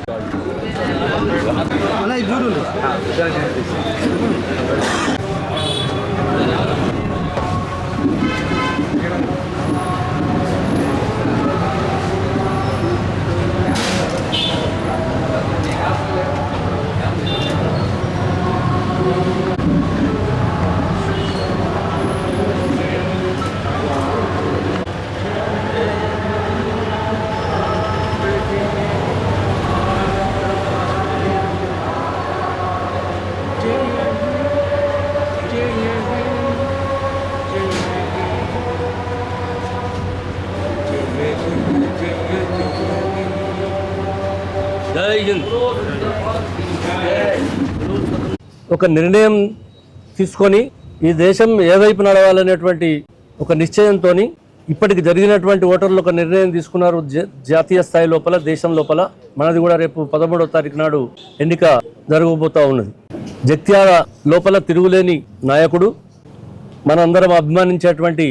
ఒక నిర్ణయం తీసుకొని ఈ దేశం ఏ వైపు నడవాలనేటువంటి ఒక నిశ్చయంతో ఇప్పటికి జరిగినటువంటి ఓటర్లు ఒక నిర్ణయం తీసుకున్నారు. జాతీయ స్థాయి లోపల, దేశం లోపల. మనది కూడా రేపు 13వ తారీఖు నాడు ఎన్నిక జరగబోతూ ఉన్నది. జగిత్యాల లోపల తిరుగులేని నాయకుడు, మనందరం అభిమానించేటువంటి,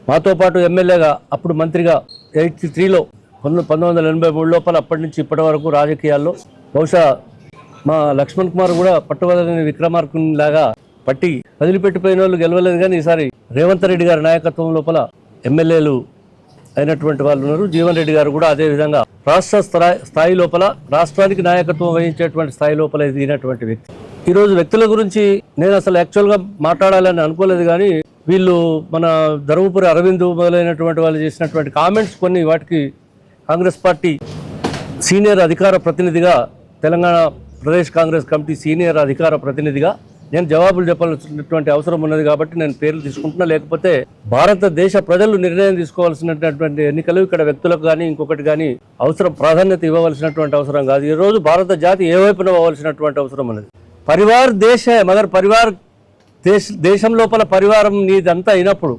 మాతో పాటు ఎమ్మెల్యేగా, అప్పుడు మంత్రిగా 83లో 1983 లోపల, అప్పటి నుంచి ఇప్పటి వరకు రాజకీయాల్లో బహుశా మా లక్ష్మణ్ కుమార్ కూడా పట్టువదలని విక్రమార్కుని లాగా పట్టి వదిలిపెట్టిపోయిన వాళ్ళు గెలవలేదు. కానీ ఈసారి రేవంత్ రెడ్డి గారి నాయకత్వం లోపల ఎమ్మెల్యేలు అయినటువంటి వాళ్ళు ఉన్నారు. జీవన్ రెడ్డి గారు కూడా అదేవిధంగా రాష్ట్ర స్థాయి లోపల, రాష్ట్రానికి నాయకత్వం వహించేటువంటి స్థాయి లోపల ఎదిగినటువంటి వ్యక్తి. ఈరోజు వ్యక్తుల గురించి నేను అసలు యాక్చువల్గా మాట్లాడాలని అనుకోలేదు. కానీ వీళ్ళు మన ధర్మపురి అరవింద్ మొదలైనటువంటి వాళ్ళు చేసినటువంటి కామెంట్స్ కొన్ని, వాటికి కాంగ్రెస్ పార్టీ సీనియర్ అధికార ప్రతినిధిగా, తెలంగాణ ప్రదేశ్ కాంగ్రెస్ కమిటీ సీనియర్ అధికార ప్రతినిధిగా నేను జవాబులు చెప్పాల్సినటువంటి అవసరం ఉన్నది. కాబట్టి నేను పేర్లు తీసుకుంటున్నా. లేకపోతే భారతదేశ ప్రజలు నిర్ణయం తీసుకోవాల్సినటువంటి ఎన్నికలు ఇక్కడ వ్యక్తులకు కానీ ఇంకొకటి కానీ అవసరం, ప్రాధాన్యత ఇవ్వవలసినటువంటి అవసరం కాదు. ఈరోజు భారత జాతి ఏ వైపున పోవాల్సినటువంటి అవసరం ఉన్నది. పరివార్ దేశ మగర్ పరివార్ దేశం లోపల పరివారం నీదంతా అయినప్పుడు,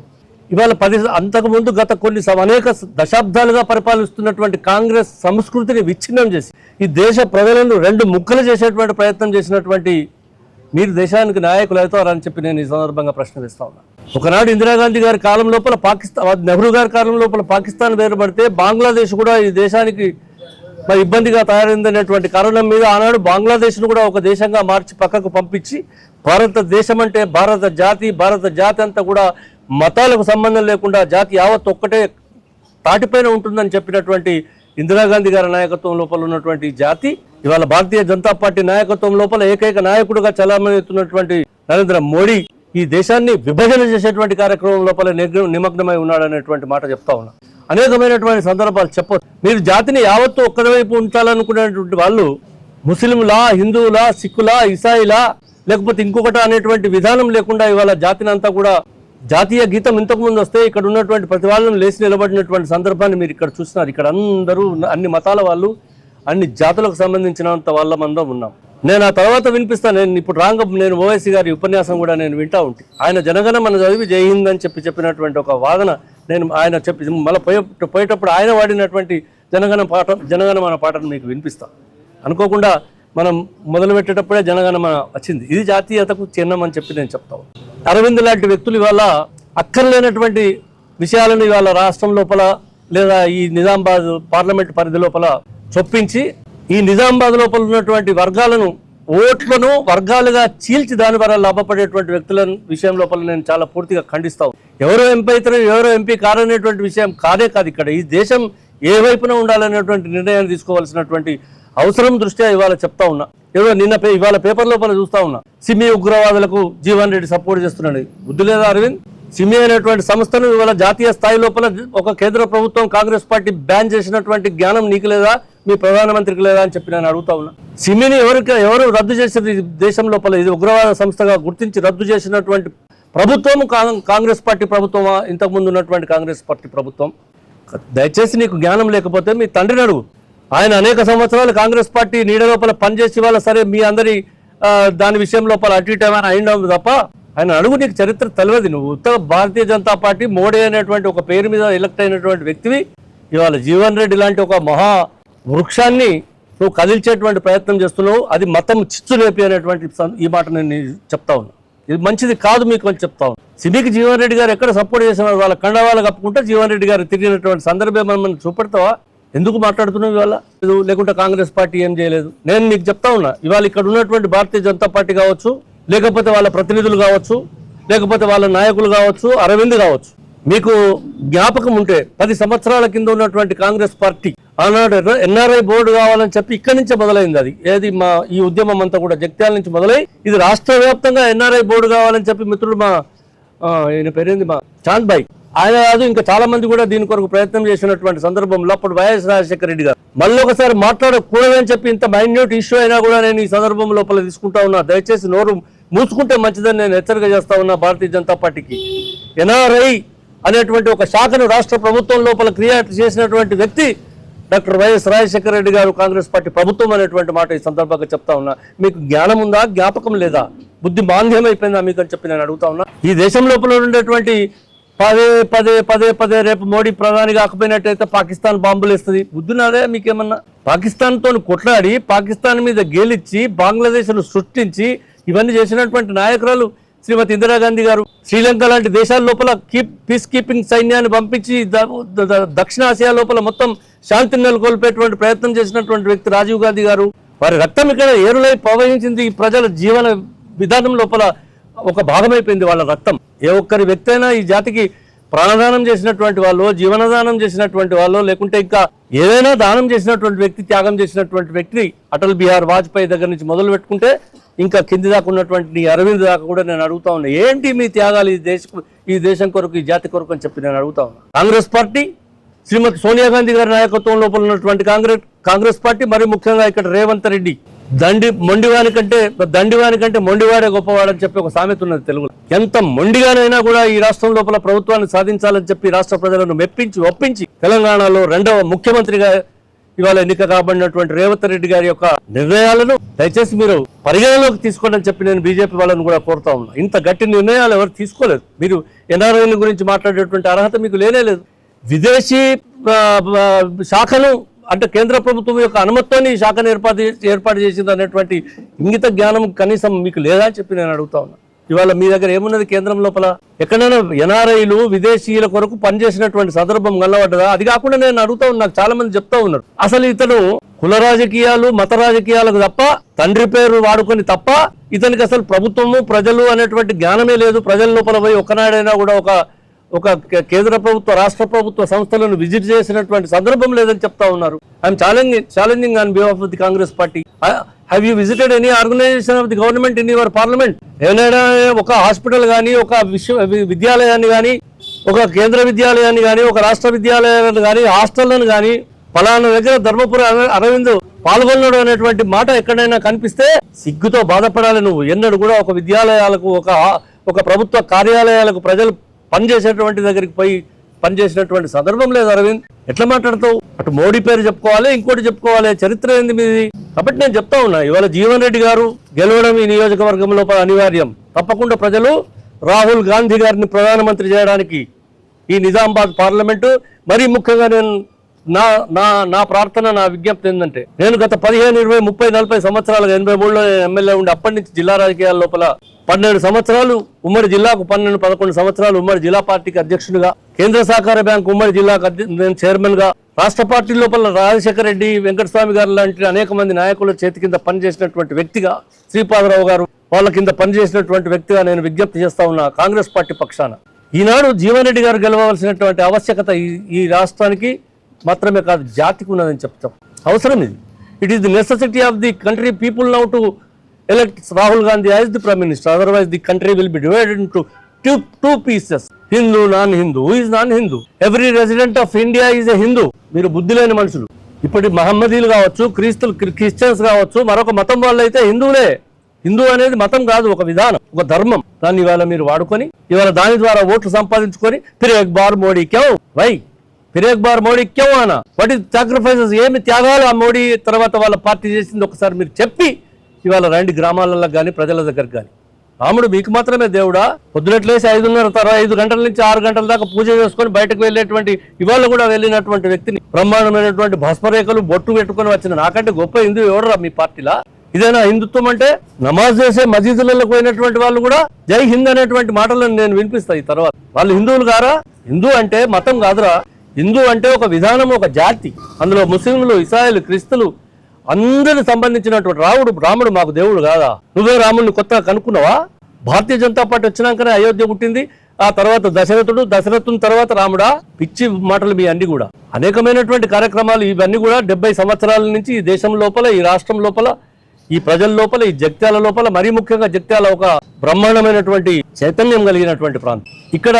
ఇవాళ అంతకుముందు గత కొన్ని అనేక దశాబ్దాలుగా పరిపాలిస్తున్నటువంటి కాంగ్రెస్ సంస్కృతిని విచ్ఛిన్నం చేసి ఈ దేశ ప్రజలను రెండు ముక్కలు చేసేటువంటి ప్రయత్నం చేసినటువంటి మీరు దేశానికి నాయకులు అవుతారని చెప్పి నేను ఈ సందర్భంగా ప్రశ్న వేస్తా ఉన్నా. ఒకనాడు ఇందిరాగాంధీ గారి కాలం లోపల పాకిస్తాన్, నెహ్రూ గారి కాలం లోపల పాకిస్తాన్ వేరుపడితే బంగ్లాదేశ్ కూడా ఈ దేశానికి ఇబ్బందిగా తయారైందనేటువంటి కారణం మీద ఆనాడు బంగ్లాదేశ్ను కూడా ఒక దేశంగా మార్చి పక్కకు పంపించి, భారతదేశం అంటే భారత జాతి అంతా కూడా మతాలకు సంబంధం లేకుండా జాతి యావత్ ఒక్కటే తాటిపైన ఉంటుందని చెప్పినటువంటి ఇందిరాగాంధీ గారి నాయకత్వం లోపల ఉన్నటువంటి జాతి ఇవాళ భారతీయ జనతా పార్టీ నాయకత్వం లోపల ఏకైక నాయకుడుగా చలామణి అవుతున్నటువంటి నరేంద్ర మోడీ ఈ దేశాన్ని విభజన చేసేటువంటి కార్యక్రమం లోపల నిమగ్నమై ఉన్నాడనేటువంటి మాట చెప్తా ఉన్నా. అనేకమైనటువంటి సందర్భాలు చెప్పొచ్చు. మీరు జాతిని యావత్తు ఒక్కవైపు ఉంచాలనుకునేటువంటి వాళ్ళు ముస్లింలా, హిందువులా, సిక్కులా, ఇసాయిలా, లేకపోతే ఇంకొకట అనేటువంటి విధానం లేకుండా ఇవాళ జాతిని అంతా కూడా జాతీయ గీతం ఇంతకుముందు వస్తే ఇక్కడ ఉన్నటువంటి ప్రతి వాళ్ళని లేచి నిలబడినటువంటి సందర్భాన్ని మీరు ఇక్కడ చూస్తున్నారు. ఇక్కడ అందరూ అన్ని మతాల వాళ్ళు, అన్ని జాతులకు సంబంధించినంత వాళ్ళ మందం ఉన్నాం. నేను ఆ తర్వాత వినిపిస్తాను. నేను ఇప్పుడు నేను ఓవైసీ గారి ఉపన్యాసం కూడా నేను వింటా ఉంటే ఆయన జనగణ మన చదివి జై హింద్ అని చెప్పినటువంటి ఒక వాదన నేను ఆయన మళ్ళీ పోయేటప్పుడు ఆయన వాడినటువంటి జనగణమన పాటను మీకు వినిపిస్తాను. అనుకోకుండా మనం మొదలు పెట్టేటప్పుడే జనగణమన వచ్చింది. ఇది జాతీయతకు చిహ్నం అని చెప్పి నేను చెప్తాను. అరవింద్ లాంటి వ్యక్తులు ఇవాళ అక్కర్లేనటువంటి విషయాలను ఇవాళ రాష్ట్రం లోపల లేదా ఈ నిజామాబాద్ పార్లమెంట్ పరిధి లోపల చొప్పించి ఈ నిజామాబాద్ లోపల ఉన్నటువంటి వర్గాలను, ఓట్లను వర్గాలుగా చీల్చి దాని ద్వారా లాభపడేటువంటి వ్యక్తుల విషయం లోపల నేను చాలా పూర్తిగా ఖండిస్తాను. ఎవరో ఎంపీ అవుతారో ఎవరో ఎంపీ కారనేటువంటి విషయం కాదే కాదు. ఇక్కడ ఈ దేశం ఏ వైపున ఉండాలనేటువంటి నిర్ణయాన్ని తీసుకోవాల్సినటువంటి అవసరం దృష్ట్యా ఇవాళ చెప్తా ఉన్నా. ఇవాళ పేపర్ లోపల చూస్తా ఉన్నా, సిమి ఉగ్రవాదులకు జీవన్ రెడ్డి సపోర్ట్ చేస్తున్నాడు. బుద్ధి లేదా అరవింద్? సిమి అనేటువంటి సంస్థను ఇవాళ జాతీయ స్థాయి లోపల ఒక కేంద్ర ప్రభుత్వం కాంగ్రెస్ పార్టీ బ్యాన్ చేసినటువంటి జ్ఞానం నీకు లేదా, మీ ప్రధానమంత్రికి లేదా అని చెప్పి నేను అడుగుతా ఉన్నా. సిమిని ఎవరు రద్దు చేసిన దేశం లోపల ఇది ఉగ్రవాద సంస్థగా గుర్తించి రద్దు చేసినటువంటి ప్రభుత్వం కాంగ్రెస్ పార్టీ ప్రభుత్వమా, ఇంతకుముందు ఉన్నటువంటి కాంగ్రెస్ పార్టీ ప్రభుత్వం? దయచేసి నీకు జ్ఞానం లేకపోతే మీ తండ్రిని అడుగు. ఆయన అనేక సంవత్సరాలు కాంగ్రెస్ పార్టీ నీడ లోపల పనిచేసి వాళ్ళ సరే మీ అందరి దాని విషయం లోపల అటు ఇటు ఏమైనా అయిండవు తప్ప ఆయన అడుగు. నీకు చరిత్ర తెలియదు. నువ్వు ఉత్తర భారతీయ జనతా పార్టీ మోడీ అనేటువంటి ఒక పేరు మీద ఎలక్ట్ అయినటువంటి వ్యక్తివి. ఇవాళ జీవన్ రెడ్డి లాంటి ఒక మహా వృక్షాన్ని నువ్వు కదిల్చేటువంటి ప్రయత్నం చేస్తున్నావు. అది మతం చిచ్చు లేపి అనేటువంటి ఈ మాట నేను చెప్తా ఉన్నా. ఇది మంచిది కాదు మీకు అని చెప్తా ఉన్నా. సిబికి జీవన్ రెడ్డి గారు ఎక్కడ సపోర్ట్ చేసిన వాళ్ళ కండవాళ్ళు కప్పుకుంటే జీవన్ రెడ్డి గారు తిరిగినటువంటి సందర్భం మనం చూపెడతావా? ఎందుకు మాట్లాడుతున్నావు ఇవాళ? లేకుంటే కాంగ్రెస్ పార్టీ ఏం చేయలేదు? నేను మీకు చెప్తా ఉన్నా, ఇవాళ ఇక్కడ ఉన్నటువంటి భారతీయ జనతా పార్టీ కావచ్చు, లేకపోతే వాళ్ళ ప్రతినిధులు కావచ్చు, లేకపోతే వాళ్ళ నాయకులు కావచ్చు, అరవింద్ కావచ్చు, మీకు జ్ఞాపకం ఉంటే 10 సంవత్సరాల కింద ఉన్నటువంటి కాంగ్రెస్ పార్టీ ఆనాడు ఎన్ఆర్ఐ బోర్డు కావాలని చెప్పి ఇక్కడి నుంచే మొదలైంది. అది ఏది ఈ ఉద్యమం అంతా కూడా జగిత్యాల నుంచి మొదలై ఇది రాష్ట్ర వ్యాప్తంగా ఎన్ఆర్ఐ బోర్డు కావాలని చెప్పి మిత్రుడు ఆయన పేరేంది చాంద్ భాయ్, ఆయన కాదు ఇంకా చాలా మంది కూడా దీని కొరకు ప్రయత్నం చేసినటువంటి సందర్భంలో అప్పుడు వైఎస్ రాజశేఖర రెడ్డి గారు మళ్ళీ ఒకసారి మాట్లాడకూడదని చెప్పి ఇంత మైన్యూట్ ఇష్యూ అయినా కూడా నేను ఈ సందర్భం లోపల తీసుకుంటా ఉన్నా. దయచేసి నోరు మూసుకుంటే మంచిదని నేను హెచ్చరిక చేస్తా ఉన్నా భారతీయ జనతా పార్టీకి. ఎన్ఆర్ఐ అనేటువంటి ఒక శాఖను రాష్ట్ర ప్రభుత్వం లోపల క్రియేట్ చేసినటువంటి వ్యక్తి డాక్టర్ వైఎస్ రాజశేఖర రెడ్డి గారు, కాంగ్రెస్ పార్టీ ప్రభుత్వం అనేటువంటి మాట ఈ సందర్భంగా చెప్తా ఉన్నా. మీకు జ్ఞానం ఉందా, జ్ఞాపకం లేదా, బుద్ధి మాంద్యం అయిపోయిందా మీకు అని చెప్పి నేను అడుగుతా ఉన్నా. ఈ దేశం లోపల ఉండేటువంటి పదే రేపు మోడీ ప్రధాని కాకపోయినట్టయితే పాకిస్తాన్ బాంబులు వేస్తుంది. బుద్ధునాదే మీకేమన్నా? పాకిస్తాన్తో కొట్లాడి పాకిస్తాన్ మీద గెలిచి బంగ్లాదేశ్ను సృష్టించి ఇవన్నీ చేసినటువంటి నాయకురాలు శ్రీమతి ఇందిరాగాంధీ గారు. శ్రీలంక లాంటి దేశాల లోపల పీస్ కీపింగ్ సైన్యాన్ని పంపించి దక్షిణాసియా లోపల మొత్తం శాంతిని నెలకొల్పేటువంటి ప్రయత్నం చేసినటువంటి వ్యక్తి రాజీవ్ గాంధీ గారు. వారి రక్తం ఇక్కడ ఏరులై ప్రవహించింది. ఈ ప్రజల జీవన విధానం లోపల ఒక భాగమైపోయింది వాళ్ళ రక్తం. ఏ ఒక్కరి వ్యక్తి అయినా ఈ జాతికి ప్రాణదానం చేసినటువంటి వాళ్ళు, జీవనదానం చేసినటువంటి వాళ్ళు, లేకుంటే ఇంకా ఏదైనా దానం చేసినటువంటి వ్యక్తి, త్యాగం చేసినటువంటి వ్యక్తి అటల్ బిహారీ వాజ్పేయి దగ్గర నుంచి మొదలు పెట్టుకుంటే ఇంకా కింది దాకా ఉన్నటువంటి అరవింద్ దాకా కూడా నేను అడుగుతా ఉన్నా, ఏంటి మీ త్యాగాలు ఈ దేశం కొరకు, ఈ జాతి కొరకు అని చెప్పి నేను అడుగుతా ఉన్నా. కాంగ్రెస్ పార్టీ శ్రీమతి సోనియా గాంధీ గారి నాయకత్వం లోపల ఉన్నటువంటి కాంగ్రెస్ పార్టీ, మరి ముఖ్యంగా ఇక్కడ రేవంత్ రెడ్డి దండివాని కంటే మొండివాడే గొప్పవాడని చెప్పి ఒక సామెత ఉన్నది తెలుగులో. ఎంత మొండిగానైనా కూడా ఈ రాష్ట్రం లోపల ప్రభుత్వాన్ని సాధించాలని చెప్పి రాష్ట్ర ప్రజలను ఒప్పించి తెలంగాణలో 2వ ముఖ్యమంత్రిగా ఇవాళ ఎన్నిక కాబడినటువంటి రేవంత్ రెడ్డి గారి యొక్క నిర్ణయాలను దయచేసి మీరు పరిగణలోకి తీసుకోండి అని చెప్పి నేను బీజేపీ వాళ్ళని కూడా కోరుతా ఉన్నా. ఇంత గట్టి నిర్ణయాలు ఎవరు తీసుకోలేదు. మీరు ఎన్ఆర్ఐల గురించి మాట్లాడేటువంటి అర్హత మీకు లేనే లేదు. విదేశీ శాఖను అంటే కేంద్ర ప్రభుత్వం యొక్క అనుమతితోని ఈ శాఖను ఏర్పాటు చేసింది అనేటువంటి ఇంగిత జ్ఞానం కనీసం మీకు లేదా అని చెప్పి నేను అడుగుతా ఉన్నా. ఇవాళ మీ దగ్గర ఏమున్నది? కేంద్రం లోపల ఎక్కడైనా ఎన్ఆర్ఐలు విదేశీయుల కొరకు పనిచేసినటువంటి సందర్భం కనబడ్డదా? అది కాకుండా నేను అడుగుతా ఉన్నా, నాకు చాలా మంది చెప్తా ఉన్నారు, అసలు ఇతను కుల రాజకీయాలు, మత రాజకీయాలకు తప్ప, తండ్రి పేరు వాడుకొని తప్ప ఇతనికి అసలు ప్రభుత్వము, ప్రజలు అనేటువంటి జ్ఞానమే లేదు. ప్రజల లోపల పోయి ఒక్కనాడైనా కూడా ఒక కేంద్ర ప్రభుత్వ, రాష్ట్ర ప్రభుత్వ సంస్థలను విజిట్ చేసినటువంటి సందర్భం లేదని చెప్తా ఉన్నారు. I'm challenging on behalf of the Congress party. Have you visited any organisation of the government in your parliament? ఏమైనా ఒక హాస్పిటల్ కానీ, ఒక విద్యాలయాన్ని కానీ, ఒక కేంద్ర విద్యాలయాన్ని కానీ, ఒక రాష్ట్ర విద్యాలయాలను కానీ, హాస్టళ్లను కానీ, ఫలానా దగ్గర ధర్మపుర అరవింద్ పాల్గొన్నాడు అనేటువంటి మాట ఎక్కడైనా కనిపిస్తే సిగ్గుతో బాధపడాలి నువ్వు. ఎన్నడూ కూడా ఒక విద్యాలయాలకు, ఒక ప్రభుత్వ కార్యాలయాలకు ప్రజలు పనిచేసేటువంటి దగ్గరికి పోయి పనిచేసినటువంటి సందర్భం లేదు అరవింద్. ఎట్లా మాట్లాడతావు? అటు మోడీ పేరు చెప్పుకోవాలి, ఇంకోటి చెప్పుకోవాలి, చరిత్ర ఏంది మీది? కాబట్టి నేను చెప్తా ఉన్నా, ఇవాళ జీవన్ రెడ్డి గారు గెలవడం ఈ నియోజకవర్గం లోపల అనివార్యం. తప్పకుండా ప్రజలు రాహుల్ గాంధీ గారిని ప్రధానమంత్రి చేయడానికి ఈ నిజామాబాద్ పార్లమెంటు, మరీ ముఖ్యంగా నేను నా ప్రార్థన, నా విజ్ఞప్తి ఏంటంటే, నేను గత 15, 20, 30, 40 సంవత్సరాలుగా 83లో ఎమ్మెల్యే ఉండి అప్పటి నుంచి జిల్లా రాజకీయాల లోపల 12 సంవత్సరాలు ఉమ్మడి జిల్లాకు, 11 సంవత్సరాలు ఉమ్మడి జిల్లా పార్టీకి అధ్యక్షుడిగా, కేంద్ర సహకార బ్యాంకు ఉమ్మడి జిల్లాకు నేను చైర్మన్ గా, రాష్ట్ర పార్టీ లోపల రాజశేఖర రెడ్డి, వెంకటస్వామి గారు లాంటి అనేక మంది నాయకుల చేతి కింద పనిచేసినటువంటి వ్యక్తిగా, శ్రీపాదరావు గారు వాళ్ళ కింద పనిచేసినటువంటి వ్యక్తిగా నేను విజ్ఞప్తి చేస్తా ఉన్నా కాంగ్రెస్ పార్టీ పక్షాన. ఈనాడు జీవన్ రెడ్డి గారు గెలవలసినటువంటి ఆవశ్యకత ఈ రాష్ట్రానికి మాత్రమే కాదు, జాతికి ఉన్నదని చెప్తాం. అవసరం ఇది. It is the necessity of the country people now to elect Rahul Gandhi as the Prime Minister. Otherwise, the country will be divided into two pieces. Hindu, non-Hindu. Who is non-Hindu? Every resident of India is a Hindu. మీరు బుద్ధి లేని మనుషులు. ఇప్పటి మహమ్మదీలు కావచ్చు, Christians కావచ్చు, మరొక మతం వాళ్ళు అయితే హిందువులే. హిందూ అనేది మతం కాదు, ఒక విధానం, ఒక ధర్మం. దాన్ని ఇవాళ మీరు వాడుకొని ఇవాళ దాని ద్వారా ఓట్లు సంపాదించుకొని ఫిర్ ఎక్ bar Modi queue why, Phir ఎక్ బార్ మోడీ క్యూ అనా, వాట్ ఈస్ సాక్రిఫైసెస్, ఏమి త్యాగాలు ఆ మోడీ తర్వాత వాళ్ళ పార్టీ చేసింది ఒకసారి మీరు చెప్పి ఇవాళ రండి గ్రామాలలో కానీ ప్రజల దగ్గరకు కానీ. రాముడు మీకు మాత్రమే దేవుడా? పొద్దునట్లేసి 5 గంటల నుంచి 6 గంటల దాకా పూజ చేసుకొని బయటకు వెళ్ళేటువంటి, ఇవాళ కూడా వెళ్ళినటువంటి వ్యక్తిని బ్రహ్మాండమైనటువంటి భస్మరేఖలు బొట్టు పెట్టుకొని వచ్చిన నాకంటే గొప్ప హిందూ ఎవడరా మీ పార్టీలా? ఇదేనా హిందుత్వం అంటే? నమాజ్ చేసే మసీదులలో పోయినటువంటి వాళ్ళు కూడా జై హింద్ అనేటువంటి మాటలను నేను వినిపిస్తా ఈ తర్వాత. వాళ్ళు హిందువులు కారా? హిందూ అంటే మతం కాదురా. హిందూ అంటే ఒక విధానం, ఒక జాతి. అందులో ముస్లింలు, ఇస్రాయేల్, క్రిస్తులు అందరికి సంబంధించినటువంటి రాముడు మాకు దేవుడు కాదా? నువ్వే రాముడిని కొత్తగా కనుక్కున్నావా? భారతీయ జనతా పార్టీ వచ్చినాకనే అయోధ్య పుట్టింది, ఆ తర్వాత దశరథుని తర్వాత రాముడా? పిచ్చి మాటలు మీ అన్ని కూడా. అనేకమైనటువంటి కార్యక్రమాలు ఇవన్నీ కూడా 70 సంవత్సరాల నుంచి ఈ దేశం లోపల, ఈ రాష్ట్రం లోపల, ఈ ప్రజల లోపల, ఈ జగిత్యాల లోపల, మరీ ముఖ్యంగా జగిత్యాల ఒక బ్రహ్మాండమైనటువంటి చైతన్యం కలిగినటువంటి ప్రాంతం. ఇక్కడ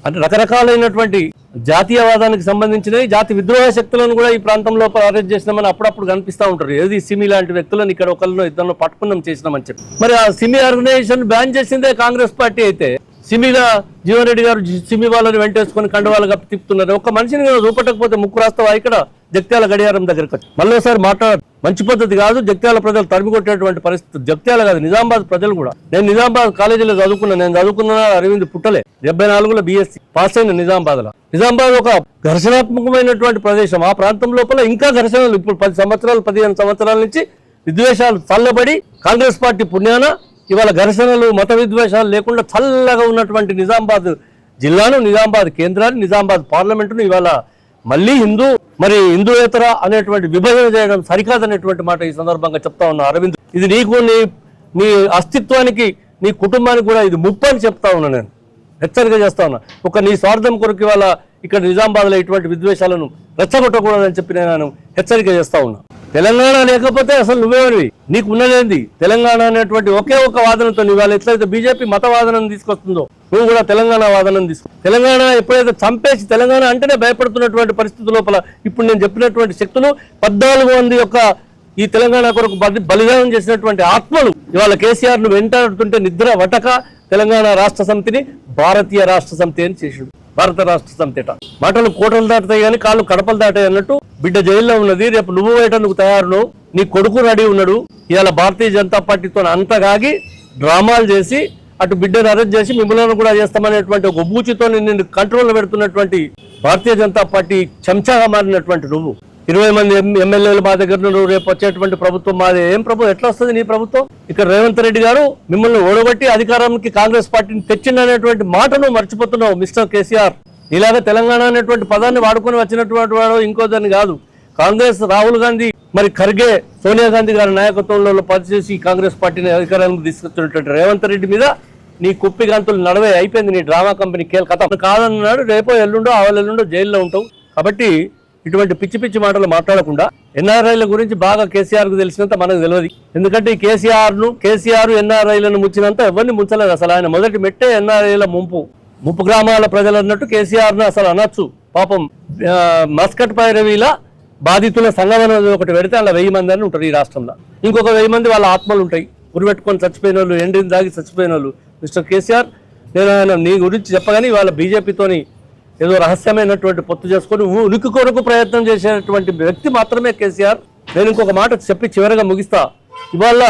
అంటే రకరకాలైనటువంటి జాతీయవాదానికి సంబంధించిన జాతి విద్రోహ శక్తులను కూడా ఈ ప్రాంతం లోపల అరెస్ట్ చేసినామని అప్పుడప్పుడు కనిపిస్తూ ఉంటారు. ఏది సిమి లాంటి వ్యక్తులను ఇక్కడ ఒకరిలో ఇద్దరిలో పట్టుకున్నాం చేసినామని చెప్పి. మరి ఆ సిమి ఆర్గనైజేషన్ బ్యాన్ చేసిందే కాంగ్రెస్ పార్టీ అయితే సిమిగా జీవన్ రెడ్డి గారు సిమి వాళ్ళని వెంటేసుకొని కండవాళ్ళు కప్పి తిప్పుతున్నారు. ఒక మనిషిని చూపట్టకపోతే ముక్కు రాస్తావా? ఇక్కడ జగిత్యాల గడియారం దగ్గరకు వచ్చి మళ్ళీసారి మాట్లాడారు. మంచి పద్ధతి కాదు. జగిత్యాల ప్రజలు తరిమి కొట్టేటువంటి పరిస్థితి. జగిత్యాల కాదు, నిజామాబాద్ ప్రజలు కూడా. నేను నిజామాబాద్ కాలేజీలో చదువుకున్నాను. నేను చదువుకున్న అరవింద్ పుట్టలే. 74లో BSc పాస్ అయిన నిజామాబాద్ లో. నిజామాబాద్ ఒక ఘర్షణాత్మకమైనటువంటి ప్రదేశం. ఆ ప్రాంతం లోపల ఇంకా ఘర్షణలు ఇప్పుడు 10 సంవత్సరాలు 15 సంవత్సరాల నుంచి విద్వేషాలు చల్లబడి కాంగ్రెస్ పార్టీ పుణ్యాన ఇవాళ ఘర్షణలు, మత విద్వేషాలు లేకుండా చల్లగా ఉన్నటువంటి నిజామాబాద్ జిల్లాను, నిజామాబాద్ కేంద్రాన్ని, నిజామాబాద్ పార్లమెంటును ఇవాళ మళ్ళీ హిందూయేతర అనేటువంటి విభజన చేయడం సరికాదనేటువంటి మాట ఈ సందర్భంగా చెప్తా ఉన్నా. అరవింద్, ఇది నీకు, నీ అస్తిత్వానికి, నీ కుటుంబానికి కూడా ఇది ముప్పు అని చెప్తా ఉన్నా. నేను హెచ్చరిక చేస్తా ఉన్నా. ఒక నీ స్వార్థం కొరకు ఇవాళ ఇక్కడ నిజామాబాద్లో ఇటువంటి విద్వేషాలను రెచ్చగొట్టకూడదని చెప్పి నేను హెచ్చరిక చేస్తా ఉన్నా. తెలంగాణ లేకపోతే అసలు నువ్వేమనివి? నీకు ఉన్నదేంది? తెలంగాణ అనేటువంటి ఒకే ఒక వాదనతో ఇవాళ ఎట్లయితే బీజేపీ మత వాదనను తీసుకొస్తుందో నువ్వు కూడా తెలంగాణ వాదనను తీసుకో. తెలంగాణ ఎప్పుడైతే చంపేసి తెలంగాణ అంటేనే భయపడుతున్నటువంటి పరిస్థితి లోపల ఇప్పుడు నేను చెప్పినటువంటి శక్తులు 14 మంది యొక్క ఈ తెలంగాణ కొరకు బలిదానం చేసినటువంటి ఆత్మలు ఇవాళ కేసీఆర్ ను వెంటాడుతుంటే నిద్ర వటక తెలంగాణ రాష్ట్ర సమితిని భారతీయ రాష్ట్ర సమితి అని చేసిండు. భారత రాష్ట్ర సమితి మాటలు కోటలు దాటుతాయి కానీ కాళ్ళు కడపలు దాటాయి అన్నట్టు. బిడ్డ జైల్లో ఉన్నది, రేపు నువ్వు వేయటందుకు తయారును, నీ కొడుకు రెడీ ఉన్నాడు. ఇవాళ భారతీయ జనతా పార్టీతో అంతగాగి డ్రామాలు చేసి అటు బిడ్డను అరెస్ట్ చేసి మిమ్మల్ని కూడా చేస్తామనేటువంటి ఒక బూచితో నిన్ను కంట్రోల్లో పెడుతున్నటువంటి భారతీయ జనతా పార్టీ చెంచాగా మారినటువంటి నువ్వు 20 మంది ఎమ్మెల్యేలు మా దగ్గర నువ్వు రేపు వచ్చేటువంటి ప్రభుత్వం మాది. ఏం ప్రభుత్వం? ఎట్లా వస్తుంది నీ ప్రభుత్వం? ఇక్కడ రేవంత్ రెడ్డి గారు మిమ్మల్ని ఓడగొట్టి అధికారానికి కాంగ్రెస్ పార్టీని తెచ్చిందనేటువంటి మాటను మర్చిపోతున్నావు మిస్టర్ కేసీఆర్. ఇలాగ తెలంగాణ అనేటువంటి పదాన్ని వాడుకొని వచ్చినటువంటి వాడు ఇంకోదాన్ని కాదు. కాంగ్రెస్ రాహుల్ గాంధీ, మరి ఖర్గే, సోనియా గాంధీ గారి నాయకత్వంలో పనిచేసి కాంగ్రెస్ పార్టీని అధికారానికి తీసుకొచ్చినటువంటి రేవంత్ రెడ్డి మీద నీ కుప్పి గంతులు నడవే అయిపోయింది. నీ డ్రామా కంపెనీ కథ కాదన్నాడు. రేపో ఎల్లుండో ఆవలెల్లుండో జైల్లో ఉంటావు. కాబట్టి ఇటువంటి పిచ్చి పిచ్చి మాటలు మాట్లాడకుండా ఎన్ఆర్ఐల గురించి బాగా కేసీఆర్కు తెలిసినంత మనకు తెలియదు. ఎందుకంటే ఈ కేసీఆర్ ఎన్ఆర్ఐలను ముంచినంత ఎవరిని ముంచలేదు. అసలు ఆయన మొదటి మెట్టే ఎన్ఆర్ఐల ముప్పు గ్రామాల ప్రజలు అన్నట్టు కేసీఆర్ను అసలు అనొచ్చు. పాపం మస్కట్ పైరవీల బాధితుల సంఘం అనేది ఒకటి పెడితే అలా 1000 మంది అని ఉంటారు ఈ రాష్ట్రంలో. ఇంకొక 1000 మంది వాళ్ళ ఆత్మలు ఉంటాయి. ఉరిపెట్టుకొని చచ్చిపోయిన వాళ్ళు, ఎండిని దాగి చచ్చిపోయిన వాళ్ళు. మిస్టర్ కేసీఆర్, నేను ఆయన నీ గురించి చెప్పగానే వాళ్ళ బీజేపీతోని ఏదో రహస్యమైనటువంటి పొత్తు చేసుకొని ఉనికి కొరకు ప్రయత్నం చేసేటువంటి వ్యక్తి మాత్రమే కేసీఆర్. నేను ఇంకొక మాట చెప్పి చివరిగా ముగిస్తా. ఇవాళ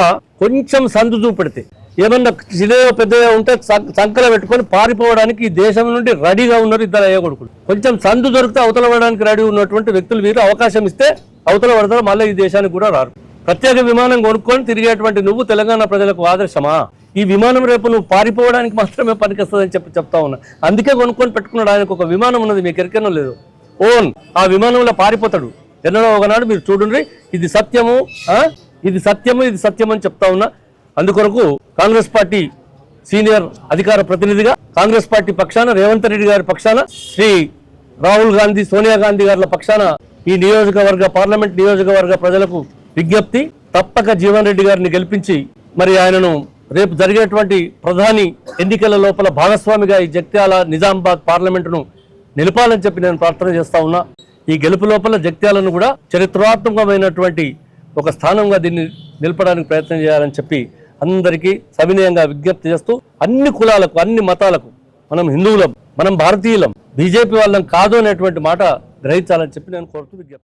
కొంచెం సందు చూపెడితే ఏమన్నా చిన్నయో పెద్దయో ఉంటే సంకల పెట్టుకొని పారిపోవడానికి ఈ దేశం నుండి రెడీగా ఉన్నారు ఇద్దరు అయ్య కొడుకులు. కొంచెం సందు దొరికితే అవతల పడడానికి రెడీ ఉన్నటువంటి వ్యక్తులు వీరు అవకాశం ఇస్తే అవతల పడతారు, మళ్ళీ ఈ దేశానికి కూడా రారు. ప్రత్యేక విమానం కొనుక్కొని తిరిగేటువంటి నువ్వు తెలంగాణ ప్రజలకు ఆదర్శమా? ఈ విమానం రేపు నువ్వు పారిపోవడానికి మాత్రమే పనికొస్తుందని చెప్తా ఉన్నా. అందుకే కొనుక్కొని పెట్టుకున్నాడు. ఆయనకు ఒక విమానం ఉన్నది, మీకు ఎరికైనా లేదు. ఓన్ ఆ విమానంలో పారిపోతాడు ఎన్నడో ఒకనాడు. మీరు చూడండి, ఇది సత్యము, ఇది సత్యం అని చెప్తా ఉన్నా. అందుకొరకు కాంగ్రెస్ పార్టీ సీనియర్ అధికార ప్రతినిధిగా కాంగ్రెస్ పార్టీ పక్షాన, రేవంత్ రెడ్డి గారి పక్షాన, శ్రీ రాహుల్ గాంధీ, సోనియా గాంధీ గారి పక్షాన ఈ పార్లమెంట్ నియోజకవర్గ ప్రజలకు విజ్ఞప్తి, తప్పక జీవన్ రెడ్డి గారిని గెలిపించి మరి ఆయనను రేపు జరిగేటువంటి ప్రధాని ఎన్నికల లోపల భాగస్వామిగా ఈ జగిత్యాల నిజామాబాద్ పార్లమెంటును నిలపాలని చెప్పి నేను ప్రార్థన చేస్తా ఉన్నా. ఈ గెలుపు లోపల జగిత్యాలను కూడా చరిత్రాత్మకమైనటువంటి ఒక స్థానంగా దీన్ని నిలపడానికి ప్రయత్నం చేయాలని చెప్పి అందరికీ సవినయంగా విజ్ఞప్తి చేస్తూ, అన్ని కులాలకు, అన్ని మతాలకు మనం హిందువులం, మనం భారతీయులం, బీజేపీ వాళ్ళం కాదు అనేటువంటి మాట గ్రహించాలని చెప్పి నేను కోరుతూ విజ్ఞప్తి.